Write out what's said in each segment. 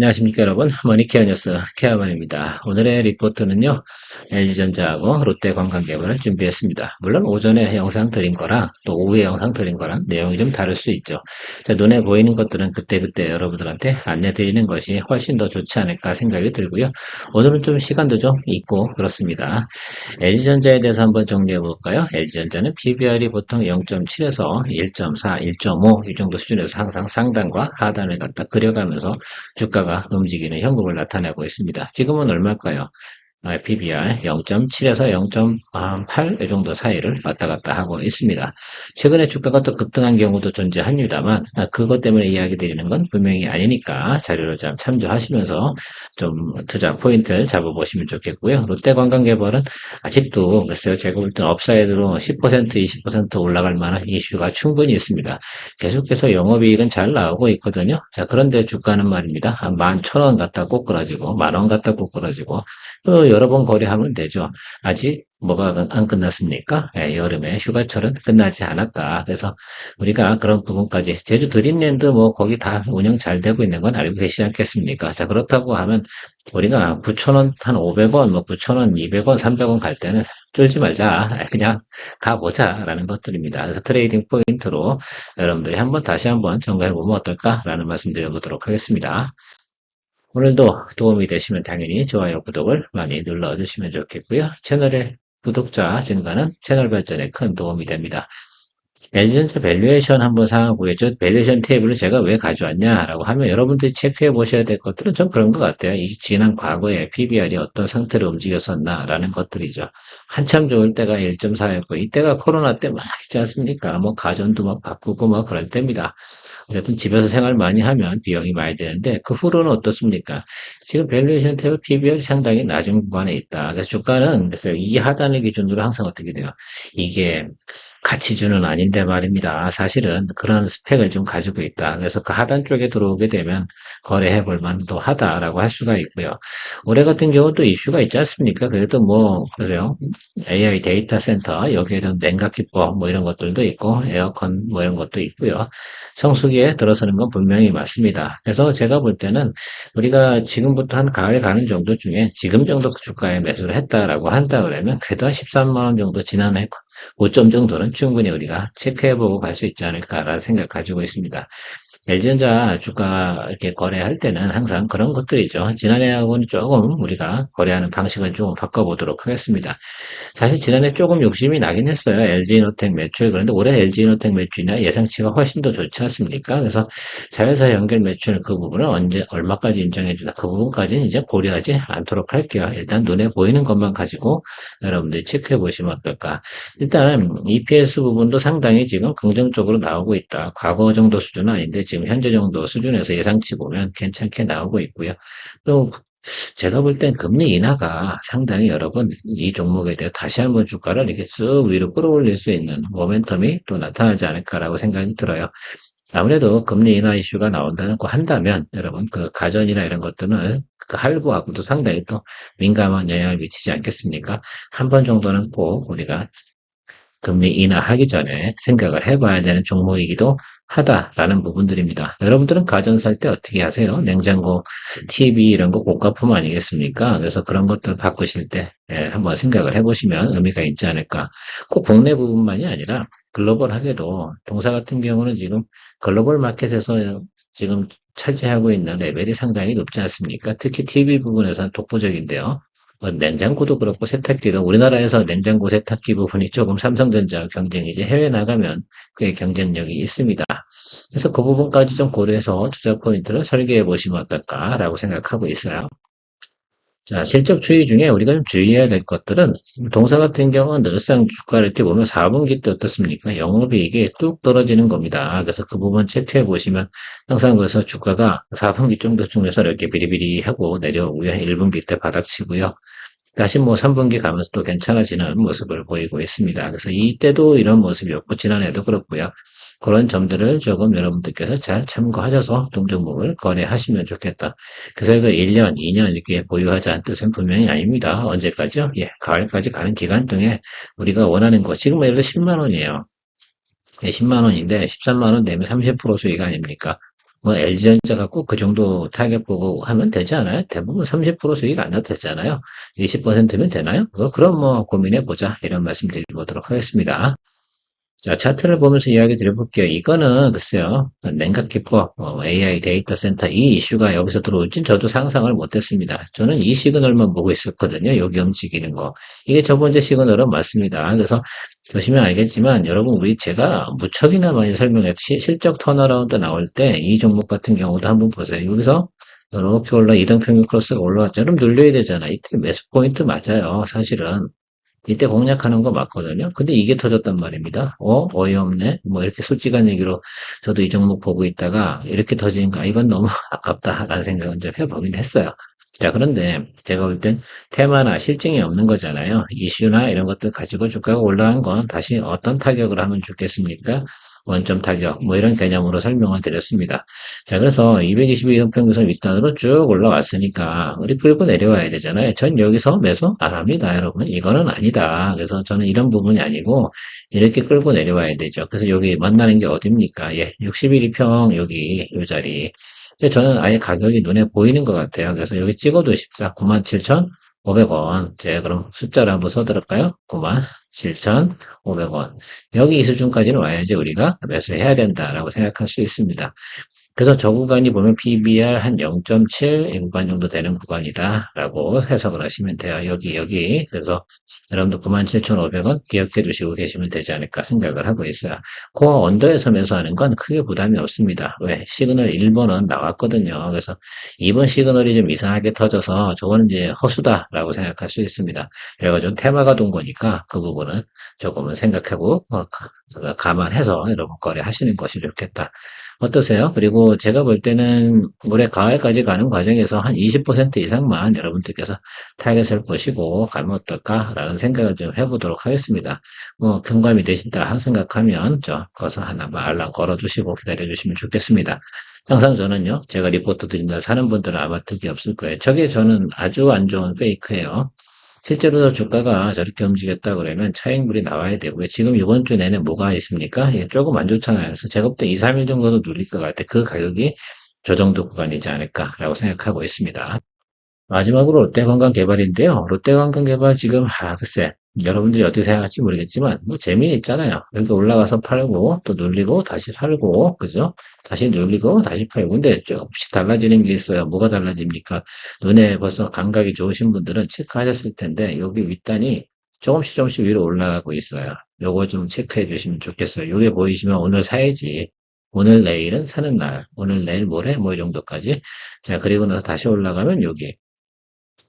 안녕하십니까 여러분. 머니케어 뉴스 케어만입니다. 오늘의 리포트는요. LG전자하고 롯데관광개발을 준비했습니다. 물론 오전에 영상 드린 거랑 또 오후에 영상 드린 거랑 내용이 좀 다를 수 있죠. 자, 눈에 보이는 것들은 그때그때 여러분들한테 안내 드리는 것이 훨씬 더 좋지 않을까 생각이 들고요. 오늘은 좀 시간도 좀 있고 그렇습니다. LG전자에 대해서 한번 정리해 볼까요? LG전자는 PBR이 보통 0.7에서 1.4, 1.5 이 정도 수준에서 항상 상단과 하단을 갖다 그려가면서 주가가 움직이는 형국을 나타내고 있습니다. 지금은 얼마일까요? PBR 0.7에서 0.8 이 정도 사이를 왔다 갔다 하고 있습니다. 최근에 주가가 또 급등한 경우도 존재합니다만 그것 때문에 이야기 드리는 건 분명히 아니니까 자료를 좀 참조하시면서 좀 투자 포인트를 잡아보시면 좋겠고요. 롯데관광개발은 아직도 글쎄요, 제가 볼 때는 업사이드로 10% 20% 올라갈 만한 이슈가 충분히 있습니다. 계속해서 영업이익은 잘 나오고 있거든요. 자, 그런데 주가는 말입니다. 한 11,000원 갖다 꼬꾸라지고 10,000원 갖다 꼬꾸라지고 또 여러 번 거래하면 되죠. 아직 뭐가 안 끝났습니까? 예, 여름에 휴가철은 끝나지 않았다. 그래서 우리가 그런 부분까지 제주 드림랜드 뭐 거기 다 운영 잘 되고 있는 건 알고 계시지 않겠습니까? 자, 그렇다고 하면 우리가 9,000원, 한 500원, 뭐 9,000원, 200원, 300원 갈 때는 쫄지 말자. 그냥 가보자라는 것들입니다. 그래서 트레이딩 포인트로 여러분들이 다시 한번 점검해보면 어떨까라는 말씀 드려보도록 하겠습니다. 오늘도 도움이 되시면 당연히 좋아요, 구독을 많이 눌러주시면 좋겠고요. 채널의 구독자 증가는 채널 발전에 큰 도움이 됩니다. LG전자 밸류에이션 한번 살펴보겠죠. 밸류에이션 테이블을 제가 왜 가져왔냐라고 하면 여러분들이 체크해 보셔야 될 것들은 좀 그런 것 같아요. 이 지난 과거에 PBR이 어떤 상태로 움직였었나라는 것들이죠. 한참 좋을 때가 1.4였고 이때가 코로나 때 막 있지 않습니까? 뭐 가전도 막 바꾸고 뭐 그럴 때입니다. 어쨌든 집에서 생활 많이 하면 비용이 많이 되는데 그 후로는 어떻습니까? 지금 밸류에이션 탭의 PBR이 상당히 낮은 구간에 있다. 그래서 주가는 그래서 이 하단을 기준으로 항상 어떻게 돼요? 이게 가치주는 아닌데 말입니다. 사실은 그런 스펙을 좀 가지고 있다. 그래서 그 하단 쪽에 들어오게 되면 거래해 볼 만도 하다라고 할 수가 있고요. 올해 같은 경우 또 이슈가 있지 않습니까? 그래도 뭐, 그래요. AI 데이터 센터, 여기에도 냉각 기법 뭐 이런 것들도 있고, 에어컨 뭐 이런 것도 있고요. 성수기에 들어서는 건 분명히 맞습니다. 그래서 제가 볼 때는 우리가 지금부터 한 가을 가는 정도 중에 지금 정도 주가에 매수를 했다라고 한다 그러면 그래도 한 13만 원 정도 지난해 고점 정도는 충분히 우리가 체크해보고 갈 수 있지 않을까라는 생각 가지고 있습니다. LG전자 주가 이렇게 거래할 때는 항상 그런 것들이죠. 지난해하고는 조금 우리가 거래하는 방식을 좀 바꿔보도록 하겠습니다. 사실 지난해 조금 욕심이 나긴 했어요. LG이노텍 매출. 그런데 올해 LG이노텍 매출이나 예상치가 훨씬 더 좋지 않습니까? 그래서 자회사 연결 매출 그 부분을 언제, 얼마까지 인정해주나 그 부분까지는 이제 고려하지 않도록 할게요. 일단 눈에 보이는 것만 가지고 여러분들이 체크해 보시면 어떨까. 일단 EPS 부분도 상당히 지금 긍정적으로 나오고 있다. 과거 정도 수준은 아닌데 지금 현재 정도 수준에서 예상치 보면 괜찮게 나오고 있고요. 또 제가 볼 땐 금리 인하가 상당히 여러분 이 종목에 대해 다시 한번 주가를 이렇게 쓱 위로 끌어올릴 수 있는 모멘텀이 또 나타나지 않을까라고 생각이 들어요. 아무래도 금리 인하 이슈가 나온다고 한다면 여러분 그 가전이나 이런 것들은 그 할부하고도 상당히 또 민감한 영향을 미치지 않겠습니까? 한 번 정도는 꼭 우리가 금리 인하하기 전에 생각을 해봐야 되는 종목이기도 하다라는 부분들입니다. 여러분들은 가전 살 때 어떻게 하세요? 냉장고, TV 이런 거 고가품 아니겠습니까? 그래서 그런 것들 바꾸실 때 한번 생각을 해보시면 의미가 있지 않을까. 꼭 국내 부분만이 아니라 글로벌하게도 동사 같은 경우는 지금 글로벌 마켓에서 지금 차지하고 있는 레벨이 상당히 높지 않습니까? 특히 TV 부분에서는 독보적인데요. 뭐 냉장고도 그렇고 세탁기도 우리나라에서 냉장고 세탁기 부분이 조금 삼성전자 경쟁이지 해외 나가면 꽤 경쟁력이 있습니다. 그래서 그 부분까지 좀 고려해서 투자 포인트를 설계해 보시면 어떨까라고 생각하고 있어요. 자, 실적 추이 중에 우리가 좀 주의해야 될 것들은 동사 같은 경우는 늘상 주가를 이렇게 보면 4분기 때 어떻습니까? 영업이익이 뚝 떨어지는 겁니다. 그래서 그 부분 체크해 보시면 항상 그래서 주가가 4분기 정도 중에서 이렇게 비리비리하고 내려오고요. 1분기 때 바닥치고요. 다시 뭐 3분기 가면서 또 괜찮아지는 모습을 보이고 있습니다. 그래서 이때도 이런 모습이었고 지난해도 그렇고요. 그런 점들을 조금 여러분들께서 잘 참고하셔서 동종목을 거래하시면 좋겠다. 그래서 이거 1년, 2년 이렇게 보유하자는 뜻은 분명히 아닙니다. 언제까지요? 예, 가을까지 가는 기간 중에 우리가 원하는 거, 지금 예를 들어 10만 원이에요. 예, 10만 원인데 13만 원 내면 30% 수익 아닙니까? 뭐 LG전자 갖고 그 정도 타격 보고 하면 되지 않아요? 대부분 30% 수익 안 나도 되잖아요. 20%면 되나요? 그럼 뭐 고민해 보자. 이런 말씀 드리도록 하겠습니다. 자, 차트를 보면서 이야기 드려볼게요. 이거는 글쎄요, 냉각 기법, AI 데이터 센터 이 이슈가 여기서 들어올진 저도 상상을 못했습니다. 저는 이 시그널만 보고 있었거든요. 여기 움직이는 거. 이게 첫 번째 시그널은 맞습니다. 그래서 보시면 알겠지만 여러분 우리 제가 무척이나 많이 설명했 실적 턴어라운드 나올 때 이 종목 같은 경우도 한번 보세요. 여기서 이렇게 이등평균 크로스가 올라왔죠. 그럼 눌려야 되잖아. 이때 매수 포인트 맞아요. 사실은. 이때 공략하는 거 맞거든요. 근데 이게 터졌단 말입니다. 어이없네. 뭐 이렇게 솔직한 얘기로 저도 이 종목 보고 있다가 이렇게 터지니까 이건 너무 아깝다라는 생각은 좀 해보긴 했어요. 자, 그런데 제가 볼 땐 테마나 실증이 없는 거잖아요. 이슈나 이런 것들 가지고 주가가 올라간 건 다시 어떤 타격을 하면 좋겠습니까? 원점 타격, 뭐 이런 개념으로 설명을 드렸습니다. 자, 그래서 222선평균선 윗단으로 쭉 올라왔으니까 우리 끌고 내려와야 되잖아요. 전 여기서 매수 안 합니다, 여러분. 이거는 아니다. 그래서 저는 이런 부분이 아니고 이렇게 끌고 내려와야 되죠. 그래서 여기 만나는 게 어딥니까? 예, 61이평 여기 이 자리. 근데 저는 아예 가격이 눈에 보이는 것 같아요. 그래서 여기 찍어도 싶다. 97,500원. 제가 그럼 숫자를 한번 써드릴까요? 97,500원. 여기 이 수준까지는 와야지 우리가 매수해야 된다라고 생각할 수 있습니다. 그래서 저 구간이 보면 PBR 한 0.7 이 구간 정도 되는 구간이다라고 해석을 하시면 돼요. 여기. 그래서 여러분들 97,500원 기억해 두시고 계시면 되지 않을까 생각을 하고 있어요. 코어 언더에서 매수하는 건 크게 부담이 없습니다. 왜? 시그널 1번은 나왔거든요. 그래서 2번 시그널이 좀 이상하게 터져서 저거는 이제 허수다라고 생각할 수 있습니다. 그래가지고 테마가 돈 거니까 그 부분은 조금은 생각하고 감안해서 여러분 거래하시는 것이 좋겠다. 어떠세요? 그리고 제가 볼 때는 올해 가을까지 가는 과정에서 한 20% 이상만 여러분들께서 타겟을 보시고 가면 어떨까라는 생각을 좀 해보도록 하겠습니다. 뭐 경감이 되신다 생각하면 거기서 하나만 알람 걸어두시고 기다려주시면 좋겠습니다. 항상 저는요, 제가 리포트 드린 날 사는 분들은 아마 득이 없을 거예요. 저게 저는 아주 안 좋은 페이크예요. 실제로 주가가 저렇게 움직였다 그러면 차익물이 나와야 되고요. 지금 이번 주 내내 뭐가 있습니까? 예, 조금 안 좋잖아요. 그래서 제가 볼 때 2, 3일 정도는 누릴 것 같아. 그 가격이 저 정도 구간이지 않을까라고 생각하고 있습니다. 마지막으로 롯데관광개발인데요. 롯데관광개발 지금 글쎄 여러분들이 어떻게 생각할지 모르겠지만 뭐 재미는 있잖아요. 여기 올라가서 팔고 또 눌리고 다시 팔고 그죠? 다시 눌리고 다시 팔고 근데 조금씩 달라지는 게 있어요. 뭐가 달라집니까? 눈에 벌써 감각이 좋으신 분들은 체크하셨을 텐데 여기 윗단이 조금씩 위로 올라가고 있어요. 요거 좀 체크해 주시면 좋겠어요. 요게 보이시면 오늘 사야지. 오늘 내일은 사는 날, 오늘 내일 모레 뭐 이 정도까지. 자, 그리고 나서 다시 올라가면 여기.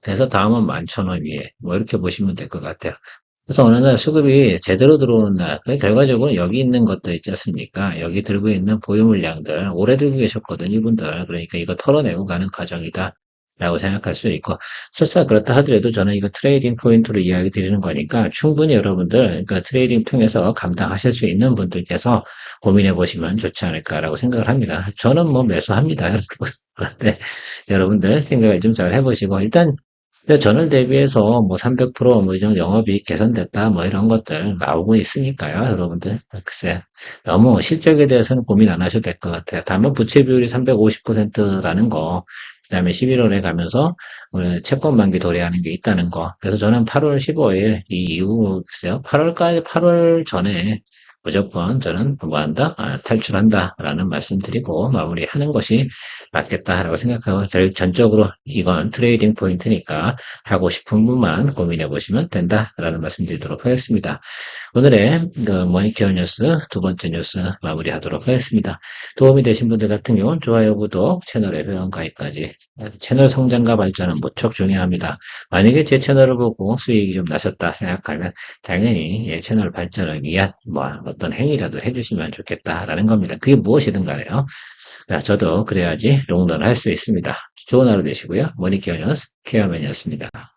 그래서 다음은 11,000원 위에 뭐 이렇게 보시면 될 것 같아요. 그래서 어느 날 수급이 제대로 들어오는 날, 결과적으로 여기 있는 것들 있지 않습니까? 여기 들고 있는 보유 물량들 오래 들고 계셨거든 이분들. 그러니까 이거 털어내고 가는 과정이다. 라고 생각할 수 있고, 설사 그렇다 하더라도 저는 이거 트레이딩 포인트로 이야기 드리는 거니까 충분히 여러분들, 그러니까 트레이딩 통해서 감당하실 수 있는 분들께서 고민해 보시면 좋지 않을까라고 생각을 합니다. 저는 뭐 매수합니다, 여러분. 그런데 여러분들 생각을 좀 잘 해보시고, 일단 근데 전월 대비해서 뭐 300%뭐 이 정도 영업이익 개선됐다 뭐 이런 것들 나오고 있으니까요, 여러분들. 글쎄, 너무 실적에 대해서는 고민 안 하셔도 될 것 같아요. 다만 부채 비율이 350%라는 거, 그다음에 11월에 가면서 오늘 채권 만기 도래하는 게 있다는 거. 그래서 저는 8월 15일 이 이후 글쎄요, 8월 전에 무조건 저는 뭐 한다? 탈출한다라는 말씀드리고 마무리하는 것이 맞겠다라고 생각하고 결국 전적으로 이건 트레이딩 포인트니까 하고 싶은 분만 고민해 보시면 된다라는 말씀드리도록 하겠습니다. 오늘의 그 머니케어 뉴스 두 번째 뉴스 마무리하도록 하겠습니다. 도움이 되신 분들 같은 경우는 좋아요, 구독, 채널에 회원 가입까지 채널 성장과 발전은 무척 중요합니다. 만약에 제 채널을 보고 수익이 좀 나셨다 생각하면 당연히 채널 발전을 위한 뭐 어떤 행위라도 해주시면 좋겠다라는 겁니다. 그게 무엇이든 간에요. 자, 저도 그래야지 롱런을 할 수 있습니다. 좋은 하루 되시고요. 머니케어 뉴스 케어맨이었습니다.